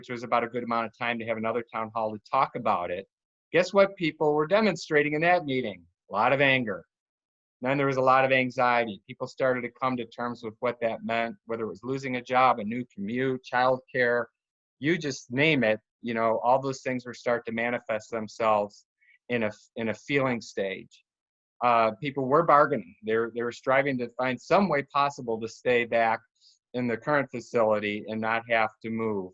which was about a good amount of time to have another town hall to talk about it. Guess what people were demonstrating in that meeting? A lot of anger. Then there was a lot of anxiety. People started to come to terms with what that meant, whether it was losing a job, a new commute, childcare, you just name it. You know, all those things were start to manifest themselves in a feeling stage. People were bargaining. They were striving to find some way possible to stay back in the current facility and not have to move.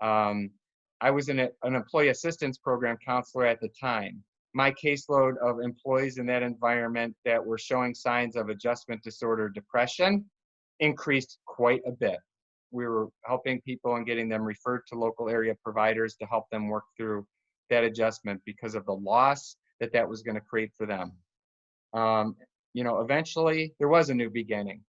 I was in an employee assistance program counselor at the time. My caseload of employees in that environment that were showing signs of adjustment disorder depression increased quite a bit. We were helping people and getting them referred to local area providers to help them work through that adjustment because of the loss that was going to create for them. You know, eventually there was a new beginning.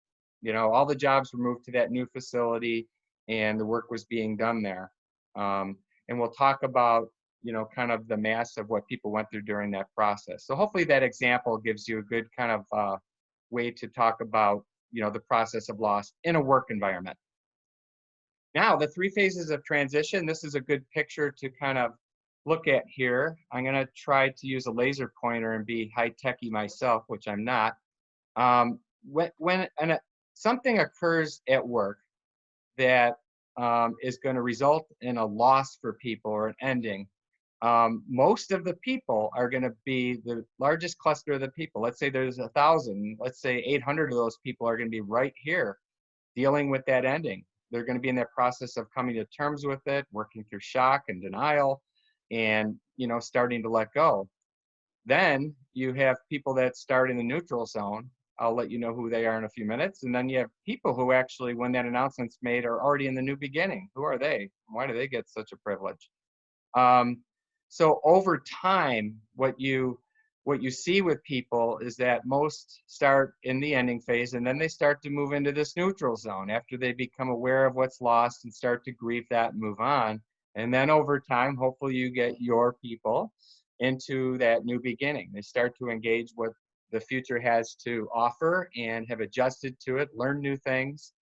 You know, all the jobs were moved to that new facility and the work was being done there. And we'll talk about, you know, kind of the mass of what people went through during that process. So hopefully that example gives you a good kind of way to talk about, you know, the process of loss in a work environment. Now, the 3 phases of transition, this is a good picture to kind of look at here. I'm going to try to use a laser pointer and be high-techy myself, which I'm not. When something occurs at work that is going to result in a loss for people or an ending, most of the people are going to be the largest cluster of the people. Let's say there's 1,000. Let's say 800 of those people are going to be right here dealing with that ending. They're going to be in that process of coming to terms with it, working through shock and denial, and, you know, starting to let go. Then you have people that start in the neutral zone. I'll let you know who they are in a few minutes. And then you have people who actually, when that announcement's made, are already in the new beginning. Who are they? Why do they get such a privilege? So over time, what you see with people is that most start in the ending phase, and then they start to move into this neutral zone after they become aware of what's lost and start to grieve that and move on. And then over time, hopefully you get your people into that new beginning. They start to engage what the future has to offer and have adjusted to it, learn new things,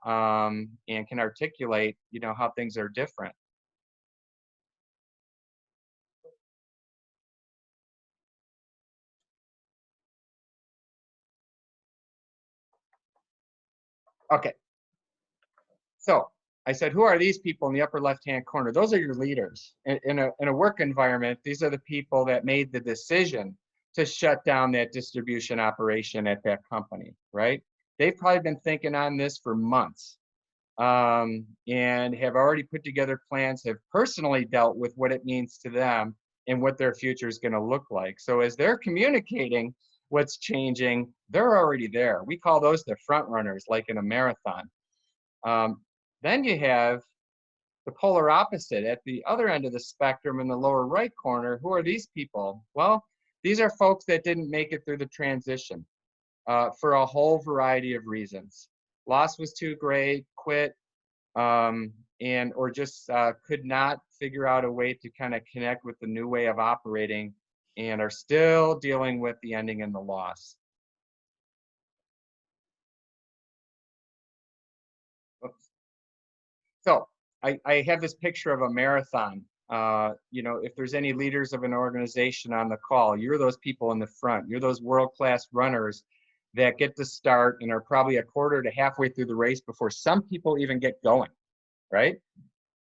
and can articulate, you know, how things are different. Okay. So I said, who are these people in the upper left-hand corner? Those are your leaders. In a work environment, these are the people that made the decision to shut down that distribution operation at that company, right? They've probably been thinking on this for months and have already put together plans, have personally dealt with what it means to them and what their future is going to look like. So as they're communicating what's changing, they're already there. We call those the front runners, like in a marathon. Then you have the polar opposite at the other end of the spectrum in the lower right corner. Who are these people? Well, these are folks that didn't make it through the transition for a whole variety of reasons. Loss was too great, quit, or just could not figure out a way to kind of connect with the new way of operating and are still dealing with the ending and the loss. Oops. So I have this picture of a marathon. You know, if there's any leaders of an organization on the call, you're those people in the front. You're those world-class runners that get to start and are probably a quarter to halfway through the race before some people even get going, right?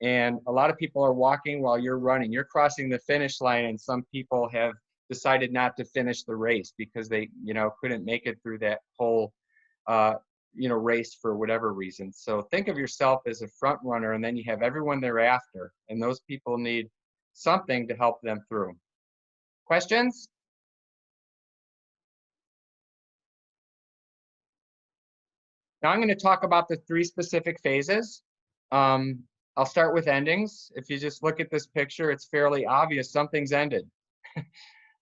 And a lot of people are walking while you're running. You're crossing the finish line, and some people have decided not to finish the race because they, you know, couldn't make it through that whole you know, race for whatever reason. So think of yourself as a front runner, and then you have everyone thereafter, and those people need something to help them through. Questions? Now I'm going to talk about the 3 specific phases. I'll start with endings. If you just look at this picture, it's fairly obvious something's ended.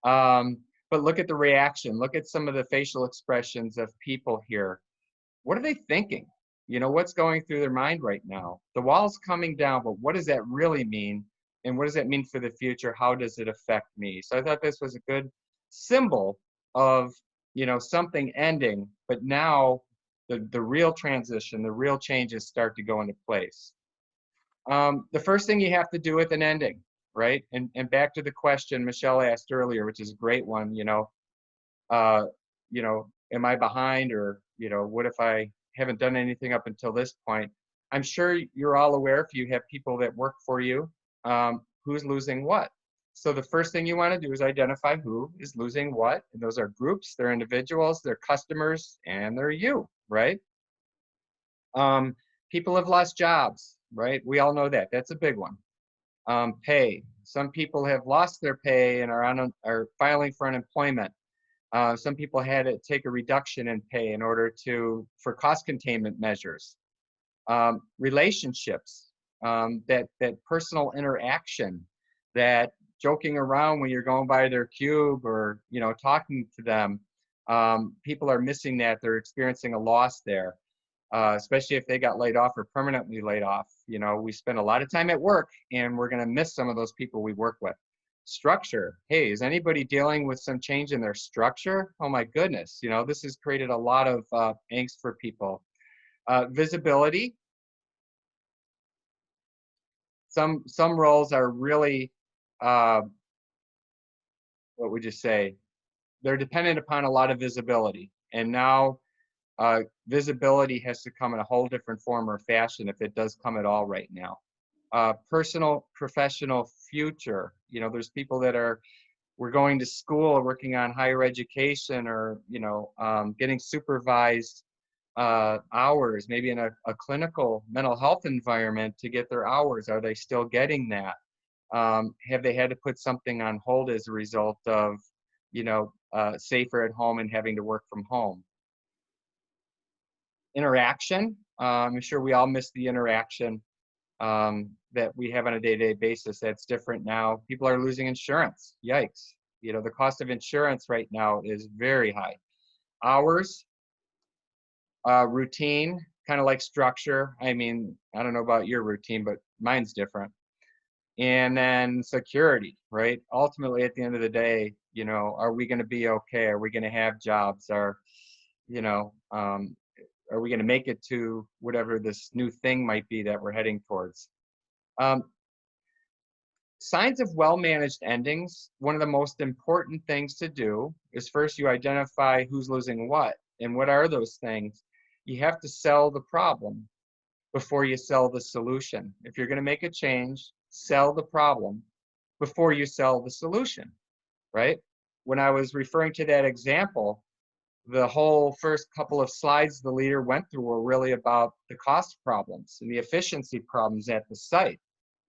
But look at the reaction. Look at some of the facial expressions of people here. What are they thinking? You know, what's going through their mind right now? The wall's coming down, but what does that really mean? And what does that mean for the future? How does it affect me? So I thought this was a good symbol of, you know, something ending, but now the real transition, the real changes start to go into place. The first thing you have to do with an ending, right? And back to the question Michelle asked earlier, which is a great one, uh, am I behind, or, what if I haven't done anything up until this point? I'm sure you're all aware, if you have people that work for you, who's losing what. So the first thing you want to do is identify who is losing what. And those are groups, they're individuals, they're customers, and they're you, right? People have lost jobs, right? We all know that. That's a big one. Pay. Some people have lost their pay and are filing for unemployment. Some people had to take a reduction in pay in order for cost containment measures. Relationships, that personal interaction, that joking around when you're going by their cube, or talking to them. People are missing that. They're experiencing a loss there. Especially if they got laid off or permanently laid off. We spend a lot of time at work, and we're going to miss some of those people we work with. Structure. Hey, is anybody dealing with some change in their structure? Oh my goodness, this has created a lot of angst for people. Visibility. Some roles are really, what would you say? They're dependent upon a lot of visibility, and now visibility has to come in a whole different form or fashion, if it does come at all right now. Personal, professional future. There's people that we're going to school or working on higher education, or, getting supervised hours, maybe in a clinical mental health environment to get their hours. Are they still getting that? Have they had to put something on hold as a result of, safer at home and having to work from home? Interaction. I'm sure we all miss the interaction that we have on a day-to-day basis. That's different now. People are losing insurance. Yikes. The cost of insurance right now is very high. Hours, routine, kind of like structure. I mean, I don't know about your routine, but mine's different. And then security, right? Ultimately, at the end of the day, are we going to be okay? Are we going to have jobs? Are we going to make it to whatever this new thing might be that we're heading towards? Signs of well-managed endings. One of the most important things to do is first you identify who's losing what. And what are those things? You have to sell the problem before you sell the solution. If you're going to make a change, sell the problem before you sell the solution, right? When I was referring to that example, the whole first couple of slides the leader went through were really about the cost problems and the efficiency problems at the site,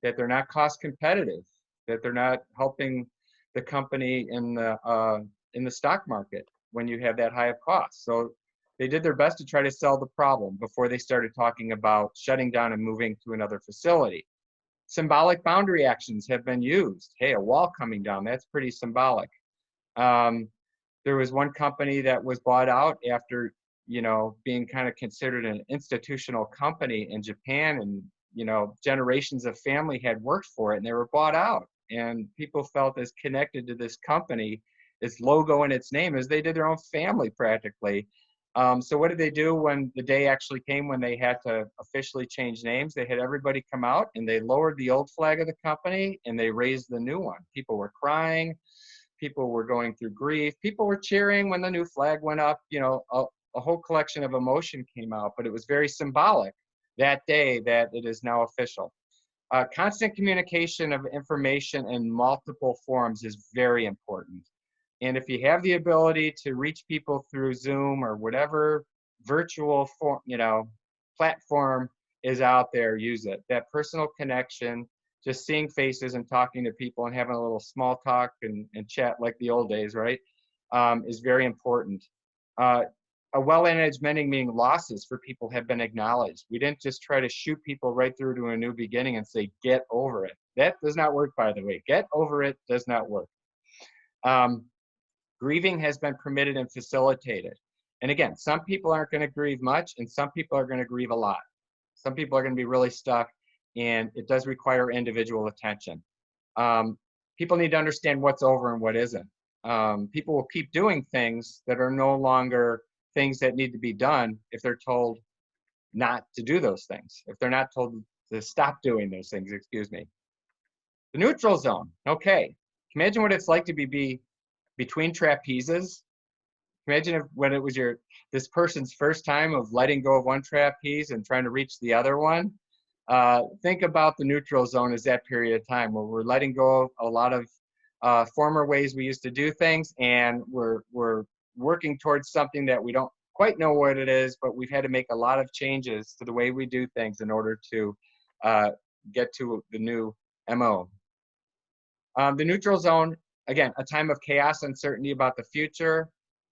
that they're not cost competitive, that they're not helping the company in the stock market when you have that high of cost. So they did their best to try to sell the problem before they started talking about shutting down and moving to another facility. Symbolic boundary actions have been used. Hey, a wall coming down, that's pretty symbolic. There was one company that was bought out after, being kind of considered an institutional company in Japan, and, generations of family had worked for it, and they were bought out. And people felt as connected to this company, its logo and its name, as they did their own family practically. So what did they do when the day actually came when they had to officially change names? They had everybody come out, and they lowered the old flag of the company and they raised the new one. People were crying. People were going through grief. People were cheering when the new flag went up. A whole collection of emotion came out, but it was very symbolic that day that it is now official. Constant communication of information in multiple forms is very important. And if you have the ability to reach people through Zoom or whatever virtual form, platform is out there, use it. That personal connection, just seeing faces and talking to people and having a little small talk and chat like the old days, right, is very important. A well-managed mending, meaning losses for people, have been acknowledged. We didn't just try to shoot people right through to a new beginning and say, get over it. That does not work, by the way. Get over it does not work. Grieving has been permitted and facilitated. And again, some people aren't going to grieve much, and some people are going to grieve a lot. Some people are going to be really stuck, and it does require individual attention. People need to understand what's over and what isn't. People will keep doing things that are no longer things that need to be done if they're told not to do those things. If they're not told to stop doing those things, excuse me. The neutral zone. Okay. Imagine what it's like to be between trapezes. Imagine if when it was this person's first time of letting go of one trapeze and trying to reach the other one. Think about the neutral zone as that period of time where we're letting go of a lot of former ways we used to do things, and we're working towards something that we don't quite know what it is, but we've had to make a lot of changes to the way we do things in order to get to the new MO. The neutral zone, again, a time of chaos, uncertainty about the future,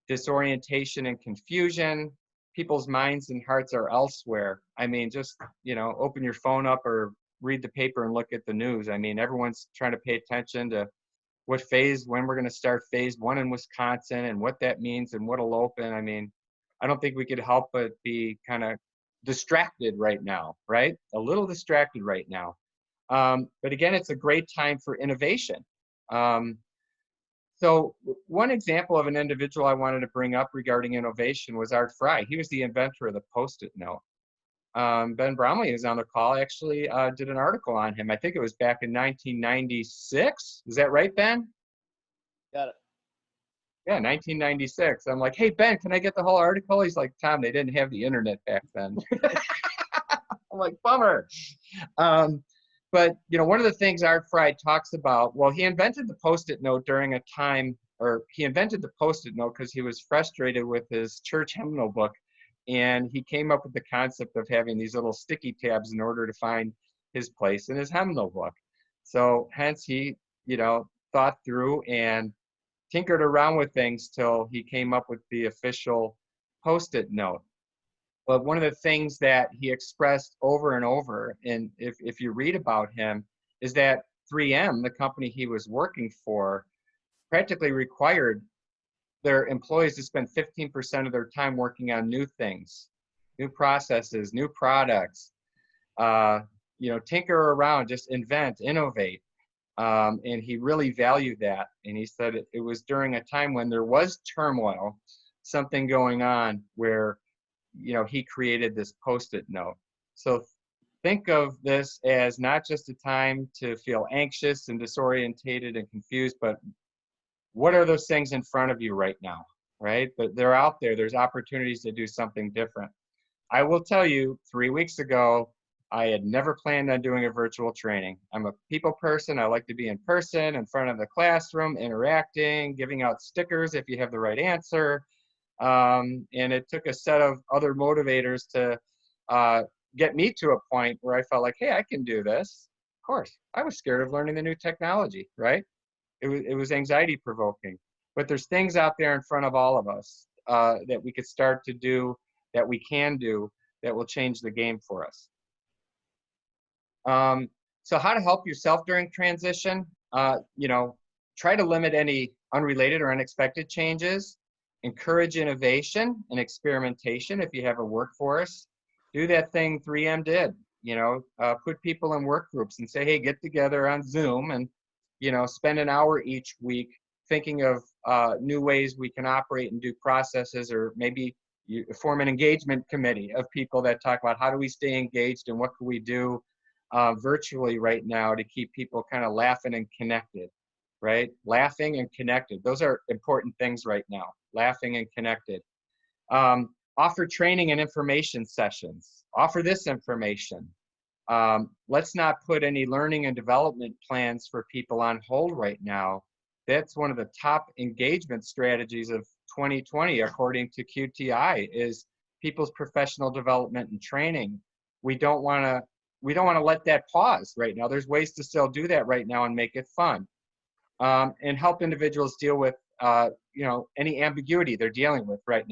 disorientation and confusion. People's minds and hearts are elsewhere. I mean, just, open your phone up or read the paper and look at the news. I mean, everyone's trying to pay attention to when we're going to start phase 1 in Wisconsin and what that means and what'll open. I mean, I don't think we could help but be kind of distracted right now, right? A little distracted right now. But again, it's a great time for innovation. So one example of an individual I wanted to bring up regarding innovation was Art Fry. He was the inventor of the Post-it note. Ben Bromley, who's on the call, actually did an article on him. I think it was back in 1996. Is that right, Ben? Got it. Yeah, 1996. I'm like, hey, Ben, can I get the whole article? He's like, Tom, they didn't have the internet back then. I'm like, bummer. But, one of the things Art Fry talks about, well, he invented the Post-it note during a time, or he invented the Post-it note because he was frustrated with his church hymnal book. And he came up with the concept of having these little sticky tabs in order to find his place in his hymnal book. So hence he, thought through and tinkered around with things till he came up with the official Post-it note. But one of the things that he expressed over and over, and if you read about him, is that 3M, the company he was working for, practically required their employees to spend 15% of their time working on new things, new processes, new products, tinker around, just invent, innovate. And he really valued that. And he said it was during a time when there was turmoil, something going on where, he created this Post-it note. So think of this as not just a time to feel anxious and disorientated and confused, but what are those things in front of you right now, right? But they're out there. There's opportunities to do something different. I will tell you, 3 weeks ago, I had never planned on doing a virtual training. I'm a people person. I like to be in person, in front of the classroom, interacting, giving out stickers if you have the right answer. And it took a set of other motivators to get me to a point where I felt like, hey, I can do this. Of course, I was scared of learning the new technology, right? It was anxiety provoking. But there's things out there in front of all of us that we could start to do, that we can do, that will change the game for us. So how to help yourself during transition? Try to limit any unrelated or unexpected changes. Encourage innovation and experimentation if you have a workforce. Do that thing 3M did, put people in work groups and say, hey, get together on Zoom and, spend an hour each week thinking of new ways we can operate and do processes, or maybe you form an engagement committee of people that talk about how do we stay engaged and what can we do virtually right now to keep people kind of laughing and connected, right? Laughing and connected. Those are important things right now. Laughing and connected. Offer training and information sessions. Offer this information. Let's not put any learning and development plans for people on hold right now. That's one of the top engagement strategies of 2020, according to QTI, is people's professional development and training. We don't want to let that pause right now. There's ways to still do that right now and make it fun. And help individuals deal with any ambiguity they're dealing with right now.